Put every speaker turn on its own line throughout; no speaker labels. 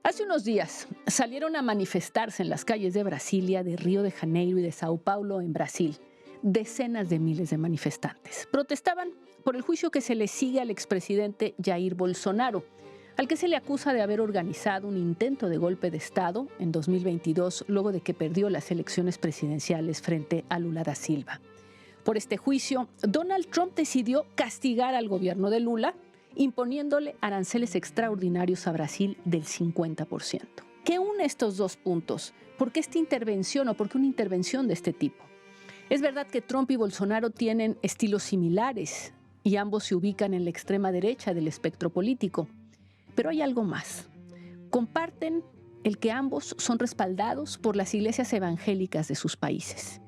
Hace unos días salieron a manifestarse en las calles de Brasilia, de Río de Janeiro y de Sao Paulo, en Brasil, decenas de miles de manifestantes. Protestaban por el juicio que se le sigue al expresidente Jair Bolsonaro, al que se le acusa de haber organizado un intento de golpe de Estado en 2022, luego de que perdió las elecciones presidenciales frente a Lula da Silva. Por este juicio, Donald Trump decidió castigar al gobierno de Lula, imponiéndole aranceles extraordinarios a Brasil del 50%. ¿Qué une estos dos puntos? ¿Por qué esta intervención o por qué una intervención de este tipo? Es verdad que Trump y Bolsonaro tienen estilos similares y ambos se ubican en la extrema derecha del espectro político, pero hay algo más. Comparten el que ambos son respaldados por las iglesias evangélicas de sus países.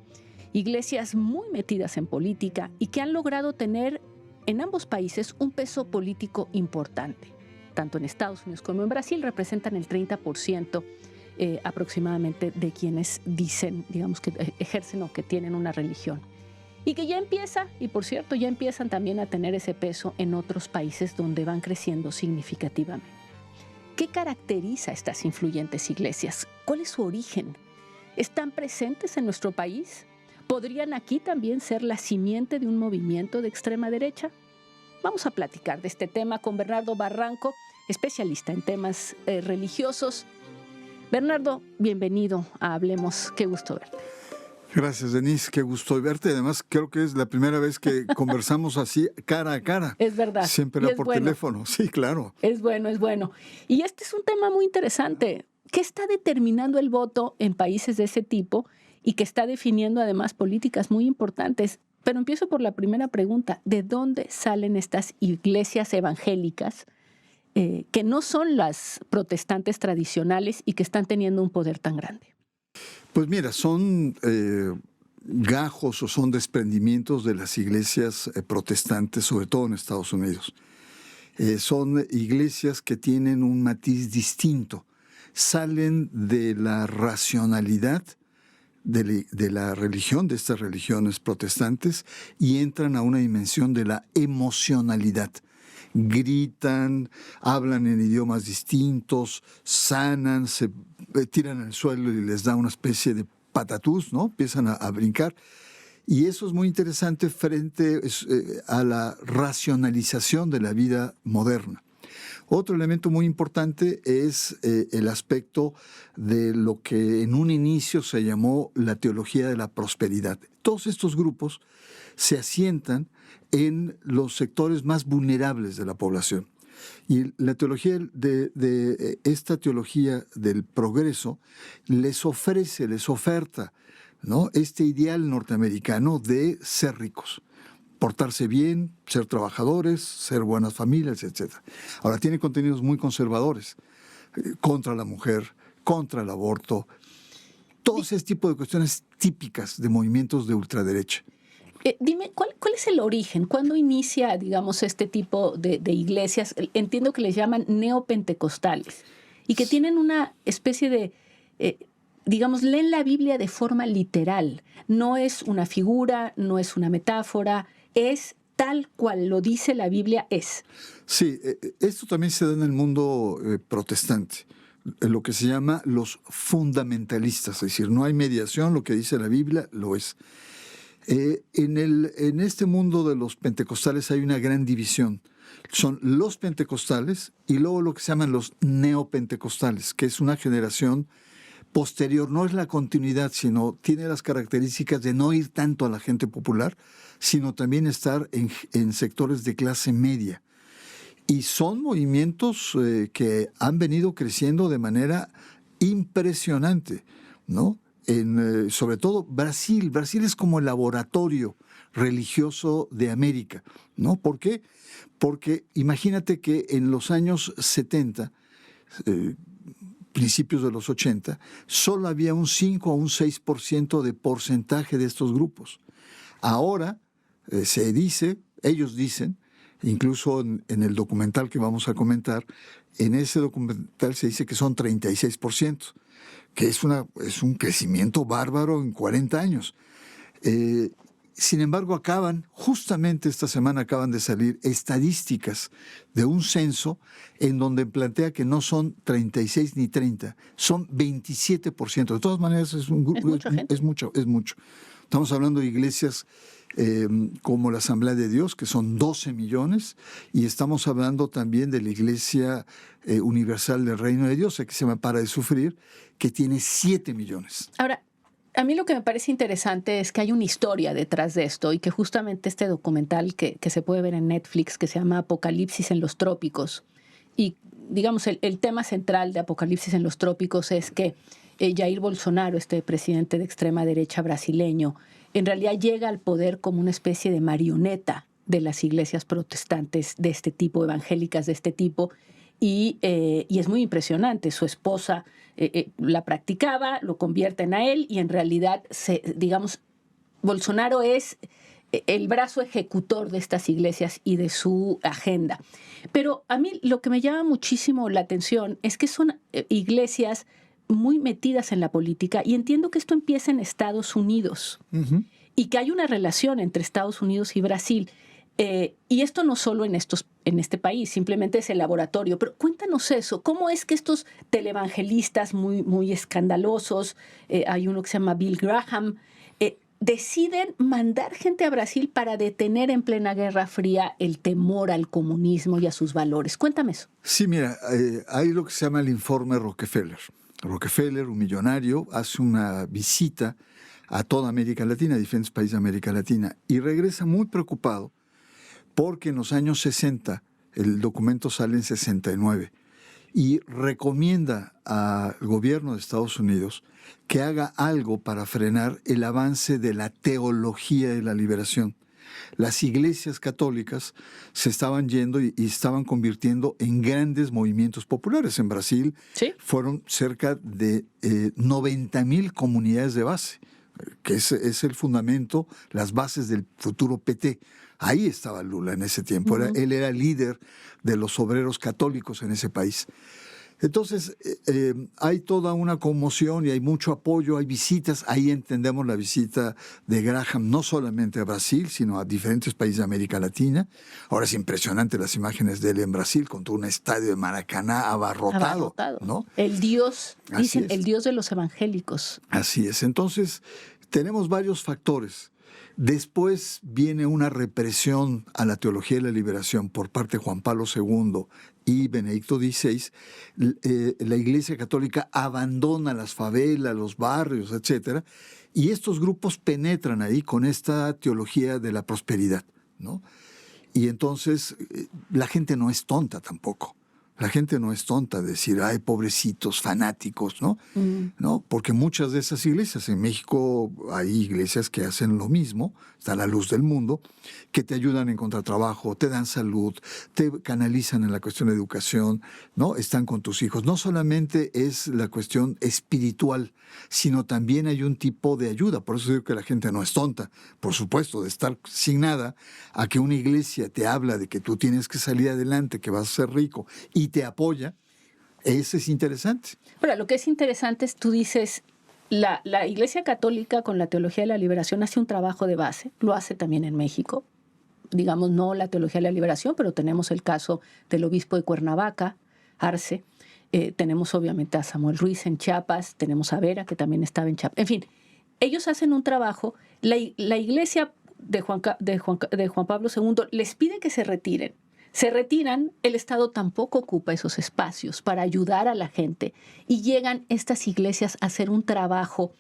Iglesias muy metidas en política y que han logrado tener en ambos países un peso político importante. Tanto en Estados Unidos como en Brasil representan el 30% aproximadamente de quienes dicen, digamos, que ejercen o que tienen una religión. Y que ya empieza, y por cierto, ya empiezan también a tener ese peso en otros países donde van creciendo significativamente. ¿Qué caracteriza a estas influyentes iglesias? ¿Cuál es su origen? ¿Están presentes en nuestro país? ¿Podrían aquí también ser la simiente de un movimiento de extrema derecha? Vamos a platicar de este tema con Bernardo Barranco, especialista en temas religiosos. Bernardo, bienvenido a Hablemos, qué gusto verte.
Gracias, Denise, qué gusto verte. Además, creo que es la primera vez que conversamos así, cara a cara.
Es verdad.
Siempre era por teléfono, sí, claro.
Es bueno, es bueno. Y este es un tema muy interesante. ¿Qué está determinando el voto en países de ese tipo y que está definiendo además políticas muy importantes? Pero empiezo por la primera pregunta. ¿De dónde salen estas iglesias evangélicas que no son las protestantes tradicionales y que están teniendo un poder tan grande?
Pues mira, son gajos o son desprendimientos de las iglesias protestantes, sobre todo en Estados Unidos. Son iglesias que tienen un matiz distinto. Salen de la racionalidad de la religión, de estas religiones protestantes, y entran a una dimensión de la emocionalidad. Gritan, hablan en idiomas distintos, sanan, se tiran al suelo y les da una especie de patatús, ¿no? Empiezan a brincar. Y eso es muy interesante frente a la racionalización de la vida moderna. Otro elemento muy importante es el aspecto de lo que en un inicio se llamó la teología de la prosperidad. Todos estos grupos se asientan en los sectores más vulnerables de la población. Y la teología de esta teología del progreso les ofrece, les oferta, ¿no?, este ideal norteamericano de ser ricos, portarse bien, ser trabajadores, ser buenas familias, etc. Ahora, tiene contenidos muy conservadores, contra la mujer, contra el aborto, todo ese tipo de cuestiones típicas de movimientos de ultraderecha.
Dime, ¿cuál es el origen? ¿Cuándo inicia, digamos, este tipo de iglesias? Entiendo que les llaman neopentecostales y que tienen una especie de, digamos, leen la Biblia de forma literal. No es una figura, no es una metáfora, es tal cual lo dice la Biblia es.
Sí, esto también se da en el mundo protestante, lo que se llama los fundamentalistas, es decir, no hay mediación, lo que dice la Biblia lo es. En este mundo de los pentecostales hay una gran división. Son los pentecostales y luego lo que se llaman los neopentecostales, que es una generación posterior, no es la continuidad, sino tiene las características de no ir tanto a la gente popular, sino también estar en sectores de clase media. Y son movimientos que han venido creciendo de manera impresionante, ¿no? Sobre todo Brasil. Brasil es como el laboratorio religioso de América, ¿no? ¿Por qué? Porque imagínate que en los años 70, principios de los 80, solo había un 5 o un 6% de porcentaje de estos grupos. Ahora se dice, ellos dicen, incluso en el documental que vamos a comentar, en ese documental se dice que son 36%. Que es un crecimiento bárbaro en 40 años. Sin embargo, justamente esta semana acaban de salir estadísticas de un censo en donde plantea que no son 36 ni 30, son 27%. De todas maneras,
Es mucha gente.
Es mucho. Estamos hablando de iglesias como la Asamblea de Dios, que son 12 millones, y estamos hablando también de la Iglesia Universal del Reino de Dios, que se llama Para de Sufrir, que tiene 7 millones.
Ahora, a mí lo que me parece interesante es que hay una historia detrás de esto y que justamente este documental que se puede ver en Netflix, que se llama Apocalipsis en los Trópicos, y digamos el tema central de Apocalipsis en los Trópicos es que Jair Bolsonaro, este presidente de extrema derecha brasileño, en realidad llega al poder como una especie de marioneta de las iglesias protestantes de este tipo, evangélicas de este tipo, y es muy impresionante. Su esposa la practicaba, lo convierten a él y en realidad, digamos, Bolsonaro es el brazo ejecutor de estas iglesias y de su agenda. Pero a mí lo que me llama muchísimo la atención es que son iglesias muy metidas en la política y entiendo que esto empieza en Estados Unidos y que hay una relación entre Estados Unidos y Brasil. Y esto no solo en este país, simplemente es el laboratorio. Pero cuéntanos eso, ¿cómo es que estos televangelistas muy, muy escandalosos, hay uno que se llama Bill Graham, deciden mandar gente a Brasil para detener en plena Guerra Fría el temor al comunismo y a sus valores? Cuéntame eso.
Sí, mira, hay lo que se llama el informe Rockefeller. Rockefeller, un millonario, hace una visita a toda América Latina, a diferentes países de América Latina, y regresa muy preocupado porque en los años 60, el documento sale en 69, y recomienda al gobierno de Estados Unidos que haga algo para frenar el avance de la teología de la liberación. Las iglesias católicas se estaban yendo y estaban convirtiendo en grandes movimientos populares. En Brasil
¿Sí?
fueron cerca de 90,000 comunidades de base, que es el fundamento, las bases del futuro PT. Ahí estaba Lula en ese tiempo. Él era líder de los obreros católicos en ese país. Entonces, hay toda una conmoción y hay mucho apoyo, hay visitas. Ahí entendemos la visita de Graham no solamente a Brasil, sino a diferentes países de América Latina. Ahora es impresionante las imágenes de él en Brasil, con todo un estadio de Maracaná abarrotado. ¿No?
El Dios, dicen,
el
Dios de los evangélicos.
Así es. Entonces, tenemos varios factores. Después viene una represión a la teología de la liberación por parte de Juan Pablo II y Benedicto XVI. La Iglesia Católica abandona las favelas, los barrios, etc. Y estos grupos penetran ahí con esta teología de la prosperidad, ¿no? Y entonces la gente no es tonta tampoco. La gente no es tonta de decir, ay, pobrecitos, fanáticos, ¿no? ¿No? Porque muchas de esas iglesias, en México hay iglesias que hacen lo mismo, está La Luz del Mundo, que te ayudan a encontrar trabajo, te dan salud, te canalizan en la cuestión de educación, ¿no? Están con tus hijos. No solamente es la cuestión espiritual, sino también hay un tipo de ayuda. Por eso digo que la gente no es tonta, por supuesto, de estar sin nada, a que una iglesia te habla de que tú tienes que salir adelante, que vas a ser rico, y te apoya. Eso es interesante.
Ahora, lo que es interesante es, tú dices, la Iglesia Católica con la teología de la liberación hace un trabajo de base, lo hace también en México. Digamos, no la teología de la liberación, pero tenemos el caso del obispo de Cuernavaca, Arce. Tenemos obviamente a Samuel Ruiz en Chiapas, tenemos a Vera, que también estaba en Chiapas. En fin, ellos hacen un trabajo. La Iglesia de Juan Pablo II les pide que se retiren. Se retiran, el Estado tampoco ocupa esos espacios para ayudar a la gente y llegan estas iglesias a hacer un trabajo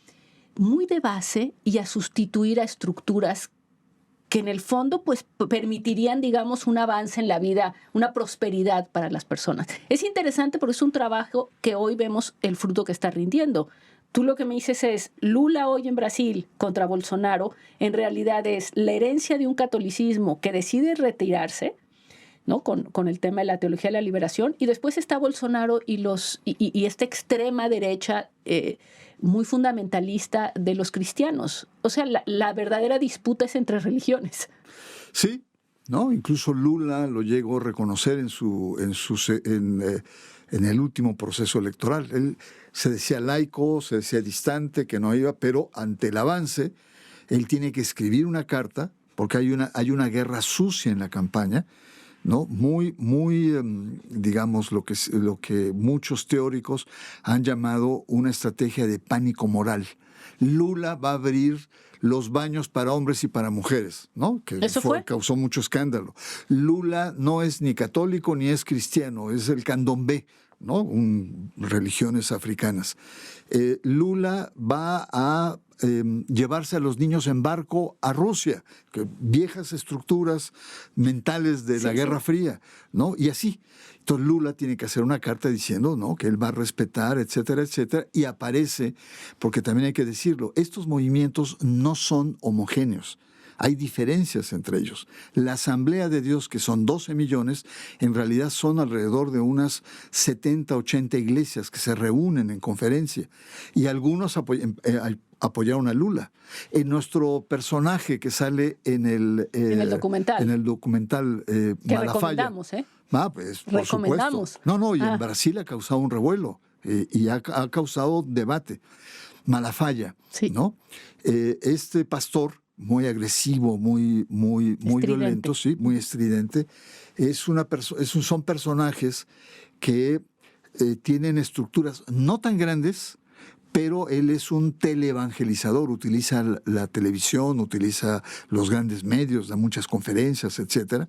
muy de base y a sustituir a estructuras que en el fondo pues permitirían, digamos, un avance en la vida, una prosperidad para las personas. Es interesante porque es un trabajo que hoy vemos el fruto que está rindiendo. Tú lo que me dices es, Lula hoy en Brasil contra Bolsonaro, en realidad es la herencia de un catolicismo que decide retirarse, ¿no? Con el tema de la teología de la liberación, y después está Bolsonaro y esta extrema derecha muy fundamentalista de los cristianos. O sea, la verdadera disputa es entre religiones.
Sí, ¿no? Incluso Lula lo llegó a reconocer en el último proceso electoral. Él se decía laico, se decía distante, que no iba, pero ante el avance él tiene que escribir una carta, porque hay una guerra sucia en la campaña, ¿no? Muy, digamos, lo que muchos teóricos han llamado una estrategia de pánico moral. Lula va a abrir los baños para hombres y para mujeres, ¿no? Que causó mucho escándalo. Lula no es ni católico ni es cristiano, es el candomblé, ¿no? Religiones africanas. Lula va a llevarse a los niños en barco a Rusia, viejas estructuras mentales de la Guerra Fría, ¿no? Y así. Entonces Lula tiene que hacer una carta diciendo, ¿no?, que él va a respetar, etcétera, etcétera, y aparece, porque también hay que decirlo, estos movimientos no son homogéneos. Hay diferencias entre ellos. La Asamblea de Dios, que son 12 millones, en realidad son alrededor de unas 70, 80 iglesias que se reúnen en conferencia. Y algunos apoyaron a Lula. En nuestro personaje que sale en el documental
que
Malafaya.
Recomendamos, ¿eh?
Pues, por supuesto. Y en Brasil ha causado un revuelo y ha causado debate. Malafaya, ¿no? Este pastor muy agresivo, muy violento, sí, muy estridente. Son personajes que tienen estructuras no tan grandes, pero él es un teleevangelizador, utiliza la televisión, utiliza los grandes medios, da muchas conferencias, etcétera.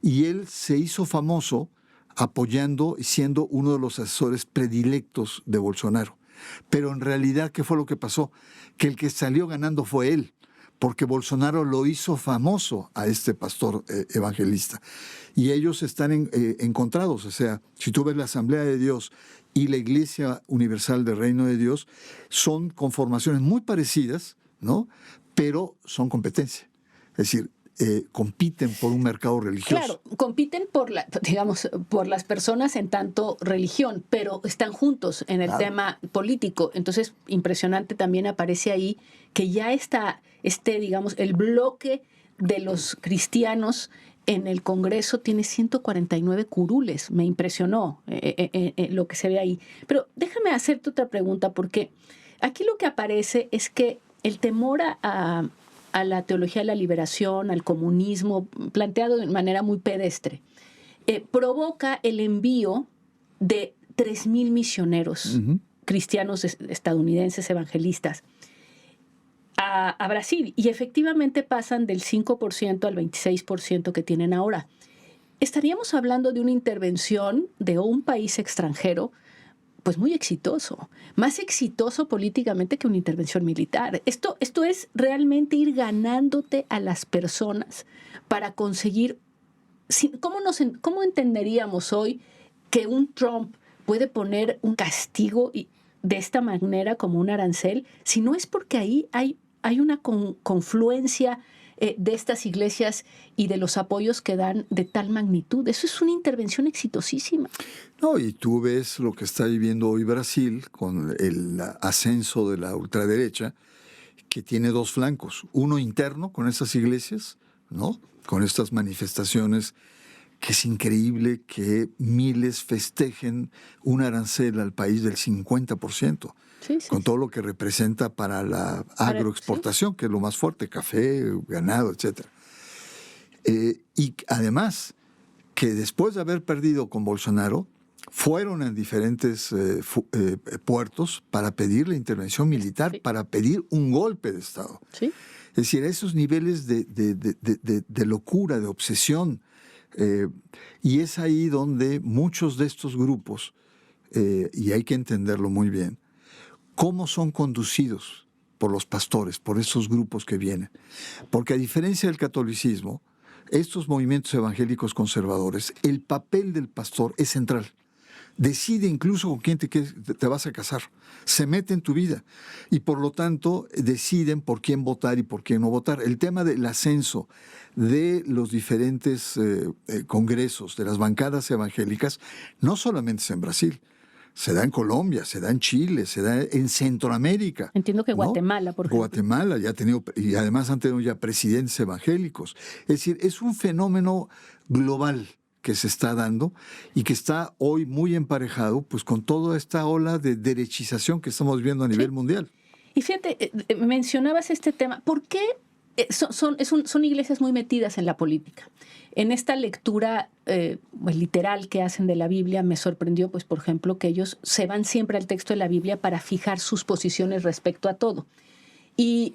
Y él se hizo famoso apoyando y siendo uno de los asesores predilectos de Bolsonaro. Pero en realidad, ¿qué fue lo que pasó? Que el que salió ganando fue él, porque Bolsonaro lo hizo famoso a este pastor evangelista. Y ellos están encontrados. O sea, si tú ves la Asamblea de Dios y la Iglesia Universal del Reino de Dios, son conformaciones muy parecidas, ¿no? Pero son competencia. Es decir, compiten por un mercado religioso.
Claro, compiten por las personas en tanto religión, pero están juntos en el tema político. Entonces, impresionante también aparece ahí que ya está el bloque de los cristianos en el Congreso tiene 149 curules. Me impresionó lo que se ve ahí. Pero déjame hacerte otra pregunta, porque aquí lo que aparece es que el temor a la teología de la liberación, al comunismo, planteado de manera muy pedestre, provoca el envío de 3,000 misioneros cristianos estadounidenses evangelistas a Brasil, y efectivamente pasan del 5% al 26% que tienen ahora. Estaríamos hablando de una intervención de un país extranjero pues muy exitoso, más exitoso políticamente que una intervención militar. Esto es realmente ir ganándote a las personas para conseguir... ¿Cómo entenderíamos hoy que un Trump puede poner un castigo de esta manera como un arancel, si no es porque ahí hay una confluencia de estas iglesias y de los apoyos que dan de tal magnitud? Eso es una intervención exitosísima.
No, y tú ves lo que está viviendo hoy Brasil con el ascenso de la ultraderecha, que tiene dos flancos. Uno interno con esas iglesias, ¿no?, con estas manifestaciones, que es increíble que miles festejen un arancel al país del 50%. Con todo lo que representa para la agroexportación, que es lo más fuerte, café, ganado, etc. Y además, que después de haber perdido con Bolsonaro, fueron en diferentes puertos para pedir la intervención militar, para pedir un golpe de Estado.
Sí.
Es decir, esos niveles de locura, de obsesión. Y es ahí donde muchos de estos grupos, y hay que entenderlo muy bien, cómo son conducidos por los pastores, por esos grupos que vienen. Porque a diferencia del catolicismo, estos movimientos evangélicos conservadores, el papel del pastor es central. Decide incluso con quién te vas a casar. Se mete en tu vida. Y por lo tanto, deciden por quién votar y por quién no votar. El tema del ascenso de los diferentes congresos, de las bancadas evangélicas, no solamente es en Brasil. Se da en Colombia, se da en Chile, se da en Centroamérica.
Entiendo que Guatemala, por ejemplo.
Guatemala ya ha tenido, y además han tenido ya presidentes evangélicos. Es decir, es un fenómeno global que se está dando y que está hoy muy emparejado pues con toda esta ola de derechización que estamos viendo a nivel mundial.
Y fíjate, mencionabas este tema. ¿Por qué son iglesias muy metidas en la política? En esta lectura literal que hacen de la Biblia, me sorprendió, pues, por ejemplo, que ellos se van siempre al texto de la Biblia para fijar sus posiciones respecto a todo. Y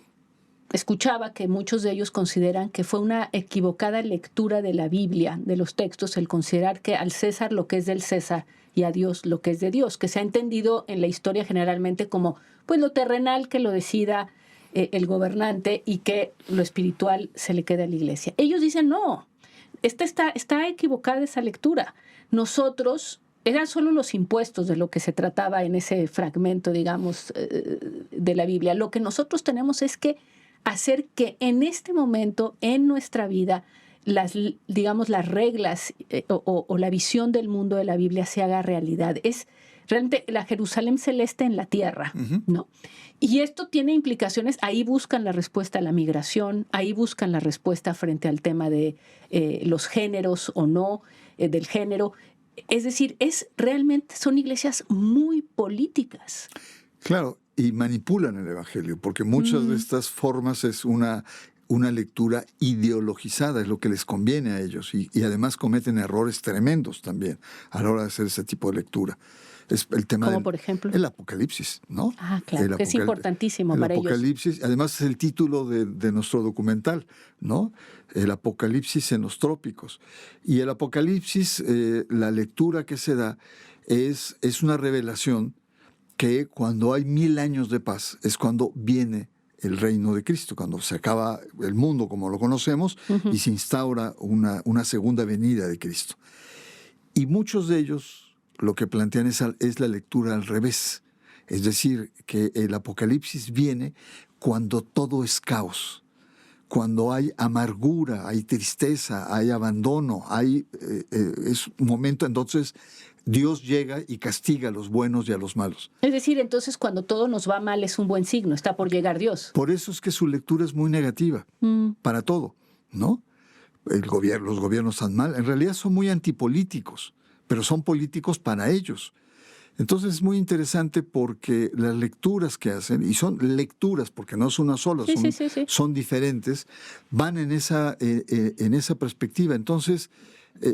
escuchaba que muchos de ellos consideran que fue una equivocada lectura de la Biblia, de los textos, el considerar que al César lo que es del César y a Dios lo que es de Dios, que se ha entendido en la historia generalmente como pues lo terrenal que lo decida el gobernante y que lo espiritual se le queda a la iglesia. Ellos dicen, no, está equivocada esa lectura. Nosotros, eran solo los impuestos de lo que se trataba en ese fragmento, digamos, de la Biblia. Lo que nosotros tenemos es que hacer que en este momento, en nuestra vida, las reglas o la visión del mundo de la Biblia se haga realidad. Es realmente la Jerusalén celeste en la tierra, ¿no? Y esto tiene implicaciones. Ahí buscan la respuesta a la migración, ahí buscan la respuesta frente al tema de los géneros o no, del género. Es decir, realmente son iglesias muy políticas.
Claro, y manipulan el Evangelio, porque muchas de estas formas es una lectura ideologizada, es lo que les conviene a ellos, y además cometen errores tremendos también a la hora de hacer ese tipo de lectura. Es el tema
como por ejemplo
el Apocalipsis, ¿no?
Ah, claro, que es importantísimo para ellos.
El Apocalipsis, además es el título de nuestro documental, ¿no? El Apocalipsis en los trópicos. Y el Apocalipsis, la lectura que se da es una revelación que cuando hay 1000 años de paz es cuando viene el reino de Cristo, cuando se acaba el mundo como lo conocemos y se instaura una segunda venida de Cristo. Y muchos de ellos lo que plantean es la lectura al revés. Es decir, que el Apocalipsis viene cuando todo es caos, cuando hay amargura, hay tristeza, hay abandono, es un momento entonces Dios llega y castiga a los buenos y a los malos.
Es decir, entonces cuando todo nos va mal es un buen signo, está por llegar Dios.
Por eso es que su lectura es muy negativa para todo, ¿no? Los gobiernos están mal, en realidad son muy antipolíticos, pero son políticos para ellos. Entonces es muy interesante porque las lecturas que hacen, y son lecturas porque no es una sola, son diferentes, van en esa perspectiva. Entonces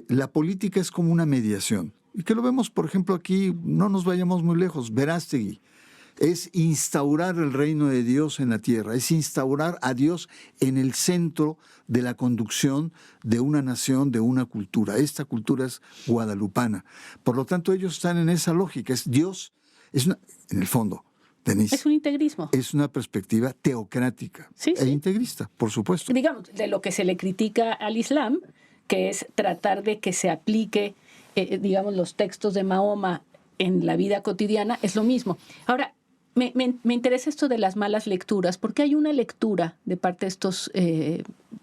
la política es como una mediación. Y que lo vemos, por ejemplo, aquí, no nos vayamos muy lejos, Verástegui. Es instaurar el reino de Dios en la tierra, es instaurar a Dios en el centro de la conducción de una nación, de una cultura. Esta cultura es guadalupana. Por lo tanto, ellos están en esa lógica. Es Dios, en el fondo, Denise.
Es un integrismo.
Es una perspectiva teocrática integrista, por supuesto.
Digamos, de lo que se le critica al Islam, que es tratar de que se aplique, los textos de Mahoma en la vida cotidiana, es lo mismo. Ahora, me interesa esto de las malas lecturas, porque hay una lectura de parte de estos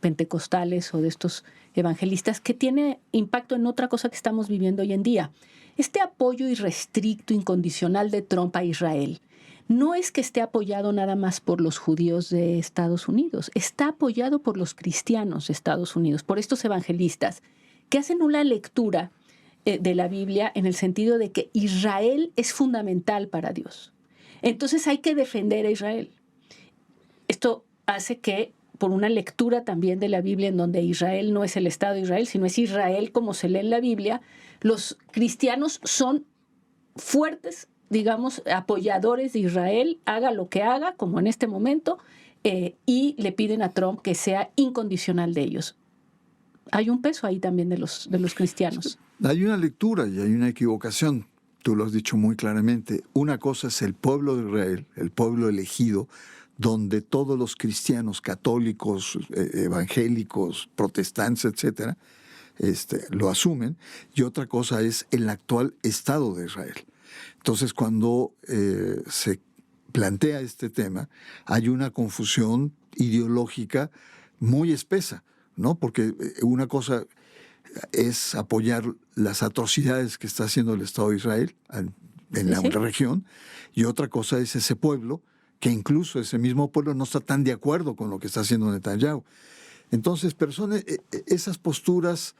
pentecostales o de estos evangelistas que tiene impacto en otra cosa que estamos viviendo hoy en día. Este apoyo irrestricto, incondicional de Trump a Israel no es que esté apoyado nada más por los judíos de Estados Unidos, está apoyado por los cristianos de Estados Unidos, por estos evangelistas que hacen una lectura de la Biblia en el sentido de que Israel es fundamental para Dios. Entonces hay que defender a Israel. Esto hace que, por una lectura también de la Biblia en donde Israel no es el Estado de Israel, sino es Israel como se lee en la Biblia, los cristianos son fuertes, apoyadores de Israel, haga lo que haga, como en este momento, y le piden a Trump que sea incondicional de ellos. Hay un peso ahí también de los cristianos.
Hay una lectura y hay una equivocación. Tú lo has dicho muy claramente. Una cosa es el pueblo de Israel, el pueblo elegido, donde todos los cristianos, católicos, evangélicos, protestantes, etcétera, lo asumen. Y otra cosa es el actual Estado de Israel. Entonces, cuando se plantea este tema, hay una confusión ideológica muy espesa, ¿no? Porque una cosa es apoyar las atrocidades que está haciendo el Estado de Israel en la región, y otra cosa es ese pueblo, que incluso ese mismo pueblo no está tan de acuerdo con lo que está haciendo Netanyahu. Entonces, esas posturas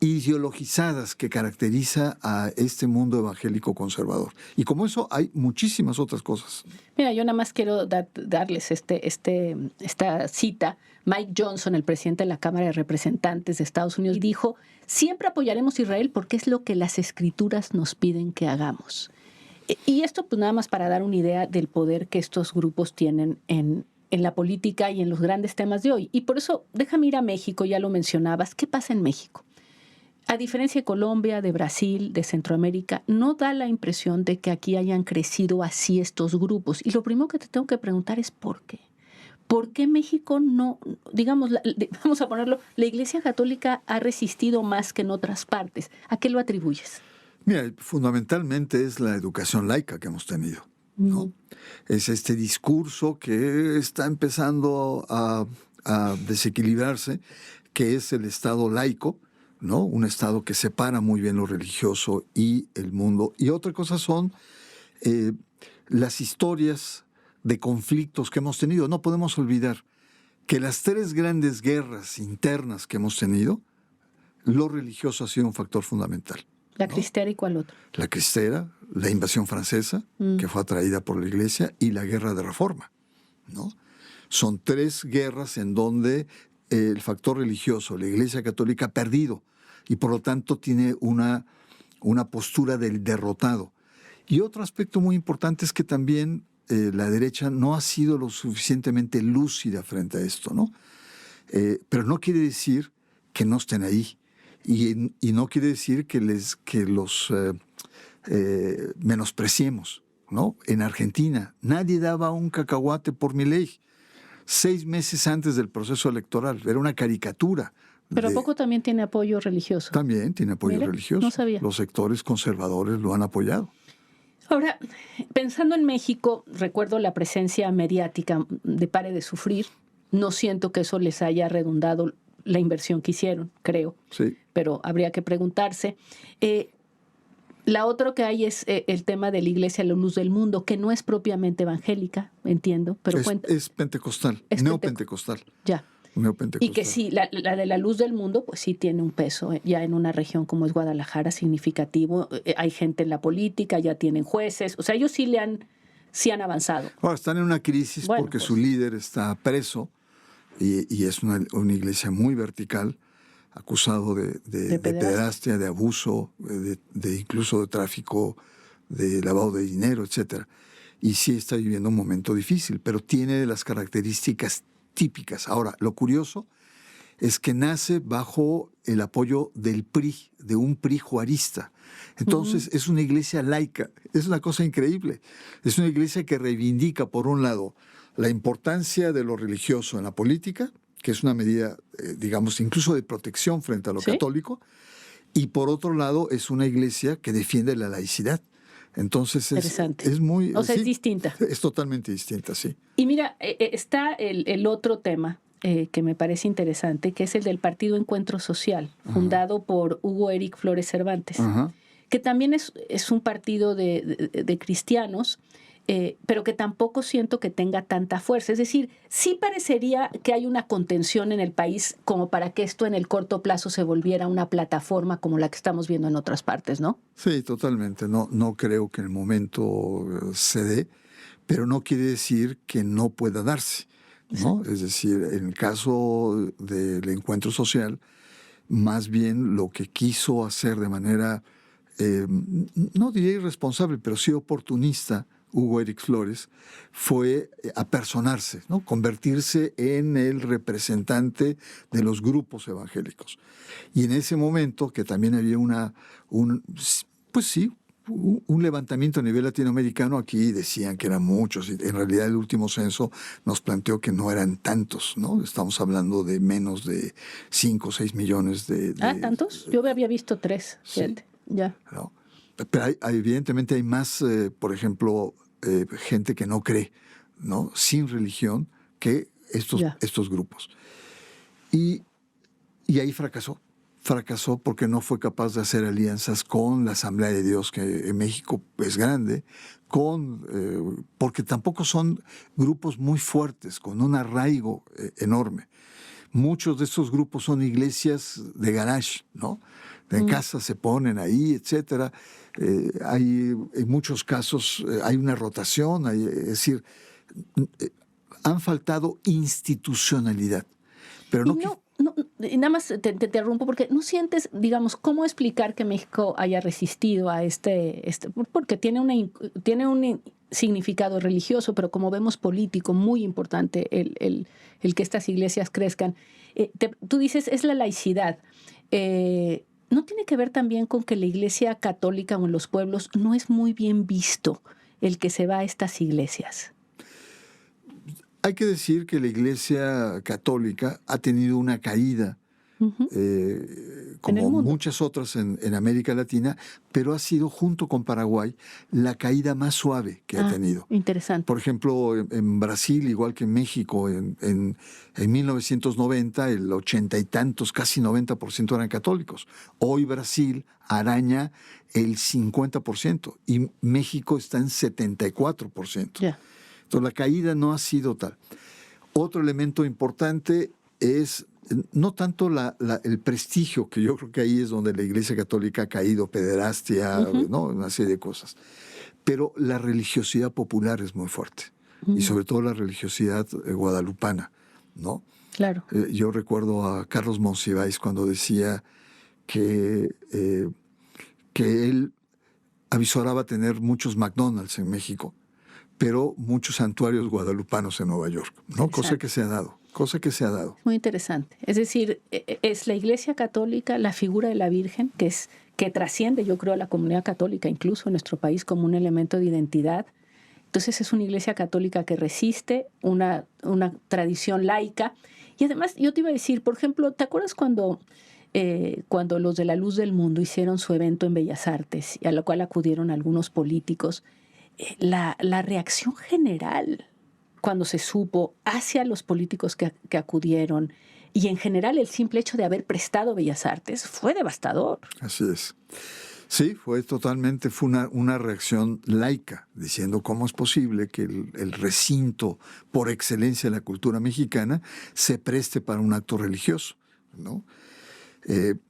ideologizadas que caracteriza a este mundo evangélico conservador. Y como eso hay muchísimas otras cosas.
Mira, yo nada más quiero darles esta cita. Mike Johnson, el presidente de la Cámara de Representantes de Estados Unidos, dijo: siempre apoyaremos a Israel porque es lo que las escrituras nos piden que hagamos. Y esto pues nada más para dar una idea del poder que estos grupos tienen en la política y en los grandes temas de hoy. Y por eso, déjame ir a México, ya lo mencionabas. ¿Qué pasa en México? A diferencia de Colombia, de Brasil, de Centroamérica, no da la impresión de que aquí hayan crecido así estos grupos. Y lo primero que te tengo que preguntar es ¿por qué? ¿Por qué México no, digamos, vamos a ponerlo, la Iglesia Católica ha resistido más que en otras partes? ¿A qué lo atribuyes?
Mira, fundamentalmente es la educación laica que hemos tenido, ¿no? Es este discurso que está empezando a desequilibrarse, que es el Estado laico, ¿no? Un Estado que separa muy bien lo religioso y el mundo. Y otra cosa son las historias de conflictos que hemos tenido. No podemos olvidar que las 3 grandes guerras internas que hemos tenido, lo religioso ha sido un factor fundamental.
¿La cristera y cuál otro?
La cristera, la invasión francesa, que fue atraída por la Iglesia, y la guerra de Reforma, ¿no? Son 3 guerras en donde el factor religioso, la Iglesia Católica, ha perdido y por lo tanto tiene una postura del derrotado. Y otro aspecto muy importante es que también la derecha no ha sido lo suficientemente lúcida frente a esto, ¿no? Pero no quiere decir que no estén ahí. Y no quiere decir que los menospreciemos, ¿no? En Argentina nadie daba un cacahuate por Milei 6 meses antes del proceso electoral. Era una caricatura.
Pero ¿a poco también tiene apoyo religioso?
También tiene apoyo religioso.
No sabía.
Los sectores conservadores lo han apoyado.
Ahora, pensando en México, recuerdo la presencia mediática de Pare de Sufrir. No siento que eso les haya redundado la inversión que hicieron, creo.
Sí.
Pero habría que preguntarse. La otra que hay es el tema de la Iglesia La Luz del Mundo, que no es propiamente evangélica, entiendo, pero
es pentecostal, neopentecostal.
Ya.
Neopentecostal.
Y que sí, la de La Luz del Mundo, pues sí tiene un peso ya en una región como es Guadalajara significativo. Hay gente en la política, ya tienen jueces. O sea, ellos sí han avanzado.
Ahora, están en una crisis porque su líder está preso y es una iglesia muy vertical, acusado de pederastia, de abuso, incluso de tráfico, de lavado de dinero, etc. Y sí está viviendo un momento difícil, pero tiene las características típicas. Ahora, lo curioso es que nace bajo el apoyo del PRI, de un PRI juarista. Entonces, es una iglesia laica. Es una cosa increíble. Es una iglesia que reivindica, por un lado, la importancia de lo religioso en la política, que es una medida, digamos, incluso de protección frente a lo católico, y por otro lado es una iglesia que defiende la laicidad. Entonces es muy...
O sea, es distinta.
Es totalmente distinta, sí.
Y mira, está el otro tema que me parece interesante, que es el del Partido Encuentro Social, fundado por Hugo Eric Flores Cervantes, que también es un partido de cristianos, pero que tampoco siento que tenga tanta fuerza. Es decir, sí parecería que hay una contención en el país como para que esto en el corto plazo se volviera una plataforma como la que estamos viendo en otras partes, ¿no?
Sí, totalmente. No creo que en el momento se dé, pero no quiere decir que no pueda darse, ¿no? Es decir, en el caso del Encuentro Social, más bien lo que quiso hacer de manera, no diría irresponsable, pero sí oportunista, Hugo Eric Flores, fue apersonarse, ¿no? Convertirse en el representante de los grupos evangélicos. Y en ese momento, que también había un levantamiento a nivel latinoamericano, aquí decían que eran muchos, y en realidad el último censo nos planteó que no eran tantos, ¿no? Estamos hablando de menos de 5 o 6 millones de...
¿Tantos? Yo había visto 3, fíjate. Sí. Ya.
¿No? Pero evidentemente hay más, por ejemplo, gente que no cree, ¿no? Sin religión, que estos grupos. Y ahí fracasó porque no fue capaz de hacer alianzas con la Asamblea de Dios, que en México es grande, porque tampoco son grupos muy fuertes, con un arraigo enorme. Muchos de estos grupos son iglesias de garage, ¿no? En casa se ponen ahí, etcétera. Hay, en muchos casos hay una rotación, es decir, han faltado institucionalidad. Pero
y y nada más te interrumpo porque no sientes, digamos, cómo explicar que México haya resistido a porque tiene un significado religioso, pero como vemos político muy importante el que estas iglesias crezcan. Tú dices, es la laicidad. ¿No tiene que ver también con que la iglesia católica o en los pueblos no es muy bien visto el que se va a estas iglesias?
Hay que decir que la Iglesia Católica ha tenido una caída,
Uh-huh.
como muchas otras en América Latina, pero ha sido, junto con Paraguay, la caída más suave que ha tenido.
Interesante.
Por ejemplo, en Brasil, igual que en México, en 1990, el 80 y tantos, casi 90% eran católicos. Hoy Brasil araña el 50% y México está en 74%.
Yeah.
Entonces, la caída no ha sido tal. Otro elemento importante es no tanto el prestigio, que yo creo que ahí es donde la Iglesia Católica ha caído, pederastia, uh-huh, ¿no? Una serie de cosas. Pero la religiosidad popular es muy fuerte. Uh-huh. Y sobre todo la religiosidad guadalupana, ¿no?
Claro.
Yo recuerdo a Carlos Monsiváis cuando decía que él avisoraba tener muchos McDonald's en México, pero muchos santuarios guadalupanos en Nueva York, ¿no? Cosa que se ha dado.
Muy interesante. Es decir, es la Iglesia Católica, la figura de la Virgen, que trasciende, yo creo, a la comunidad católica, incluso en nuestro país, como un elemento de identidad. Entonces es una Iglesia Católica que resiste, una tradición laica. Y además, yo te iba a decir, por ejemplo, ¿te acuerdas cuando los de la Luz del Mundo hicieron su evento en Bellas Artes, y a lo cual acudieron algunos políticos? La reacción general cuando se supo hacia los políticos que acudieron y en general el simple hecho de haber prestado Bellas Artes fue devastador.
Así es. Sí, fue una reacción laica, diciendo cómo es posible que el recinto por excelencia de la cultura mexicana se preste para un acto religioso, ¿no?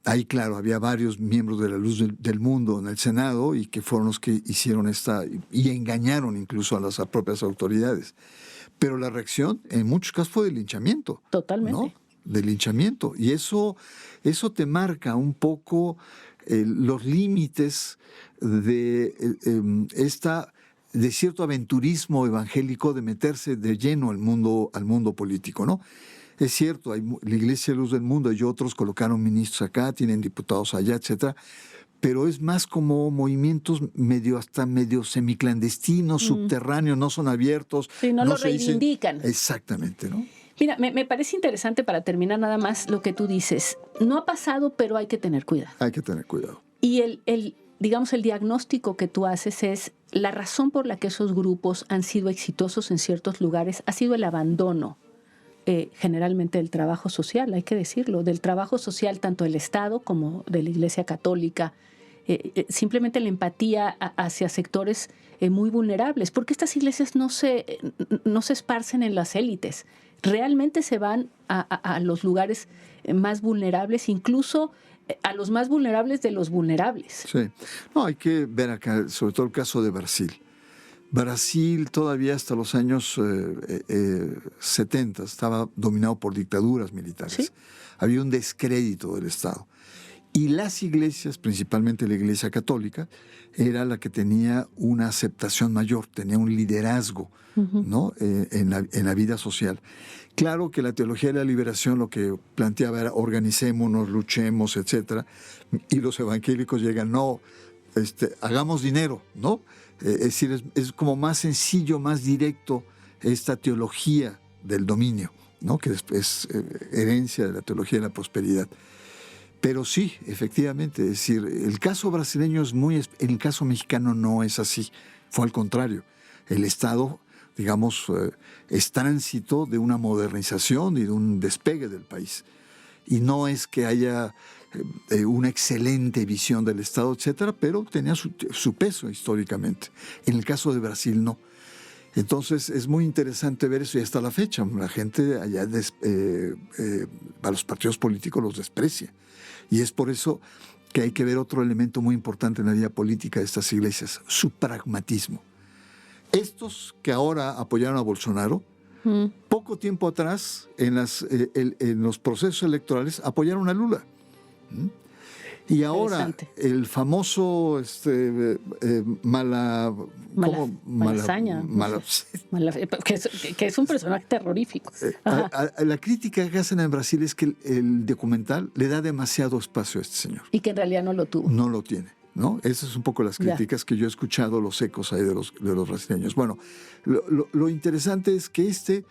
Ahí, claro, había varios miembros de la Luz del Mundo en el Senado y que fueron los que hicieron y engañaron incluso a las propias autoridades. Pero la reacción, en muchos casos, fue de linchamiento.
Totalmente.
¿No? De linchamiento. Y eso te marca un poco los límites de cierto aventurismo evangélico de meterse de lleno al mundo político, ¿no? Es cierto, la Iglesia Luz del Mundo y otros colocaron ministros acá, tienen diputados allá, etcétera, pero es más como movimientos hasta medio semiclandestinos, subterráneos, no son abiertos.
Sí, no lo reivindican.
Exactamente, ¿no?
Mira, me parece interesante para terminar nada más lo que tú dices. No ha pasado, pero hay que tener cuidado.
Hay que tener cuidado.
Y digamos, el diagnóstico que tú haces es la razón por la que esos grupos han sido exitosos en ciertos lugares ha sido el abandono. Generalmente del trabajo social, hay que decirlo, del trabajo social tanto del Estado como de la Iglesia Católica, simplemente la empatía hacia sectores muy vulnerables, porque estas iglesias no se esparcen en las élites, realmente se van a los lugares más vulnerables, incluso a los más vulnerables de los vulnerables.
Sí, no, hay que ver acá, sobre todo el caso de Brasil. Brasil todavía hasta los años 70 estaba dominado por dictaduras militares. ¿Sí? Había un descrédito del Estado. Y las iglesias, principalmente la Iglesia Católica, era la que tenía una aceptación mayor, tenía un liderazgo, uh-huh, ¿no? en la vida social. Claro que la teología de la liberación lo que planteaba era organicémonos, luchemos, etc. Y los evangélicos llegan, no, hagamos dinero, ¿no? Es decir, es como más sencillo, más directo esta teología del dominio, ¿no? Que es herencia de la teología de la prosperidad. Pero sí, efectivamente, es decir, el caso brasileño el caso mexicano no es así, fue al contrario. El Estado, digamos, es tránsito de una modernización y de un despegue del país. Y no es que haya una excelente visión del Estado, etcétera, pero tenía su peso históricamente. En el caso de Brasil, no. Entonces, es muy interesante ver eso y hasta la fecha. La gente allá, a los partidos políticos los desprecia. Y es por eso que hay que ver otro elemento muy importante en la vida política de estas iglesias, su pragmatismo. Estos que ahora apoyaron a Bolsonaro, poco tiempo atrás, en los procesos electorales, apoyaron a Lula. Y ahora el famoso
Malasaña, que es un personaje terrorífico.
La crítica que hacen en Brasil es que el documental le da demasiado espacio a este señor.
Y que en realidad no lo tuvo.
No lo tiene, ¿no? Esas son un poco las críticas que yo he escuchado, los ecos ahí de los brasileños. Bueno, lo interesante es que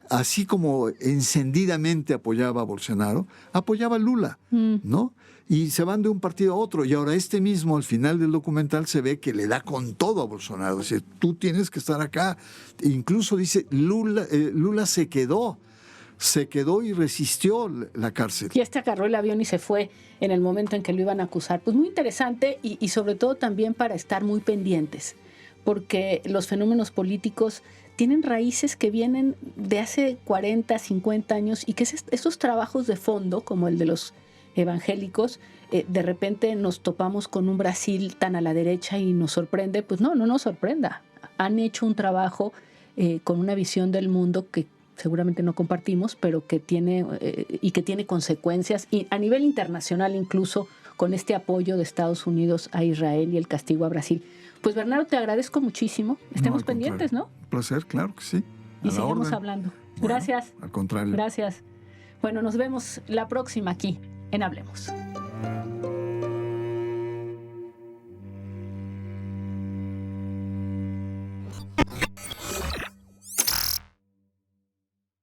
así como encendidamente apoyaba a Bolsonaro, apoyaba a Lula, ¿no? Y se van de un partido a otro. Y ahora mismo, al final del documental, se ve que le da con todo a Bolsonaro. Dice, tú tienes que estar acá. E incluso dice, Lula se quedó y resistió la cárcel.
Y agarró el avión y se fue en el momento en que lo iban a acusar. Pues muy interesante y sobre todo también para estar muy pendientes, porque los fenómenos políticos tienen raíces que vienen de hace 40, 50 años y que esos trabajos de fondo, como el de los evangélicos, de repente nos topamos con un Brasil tan a la derecha y nos sorprende. Pues no nos sorprenda. Han hecho un trabajo con una visión del mundo que seguramente no compartimos, pero que tiene consecuencias y a nivel internacional, incluso con este apoyo de Estados Unidos a Israel y el castigo a Brasil. Pues Bernardo, te agradezco muchísimo. Estemos pendientes, ¿no?
Un placer, claro que sí.
Y seguimos hablando. Gracias.
Al contrario.
Gracias. Bueno, nos vemos la próxima aquí en Hablemos.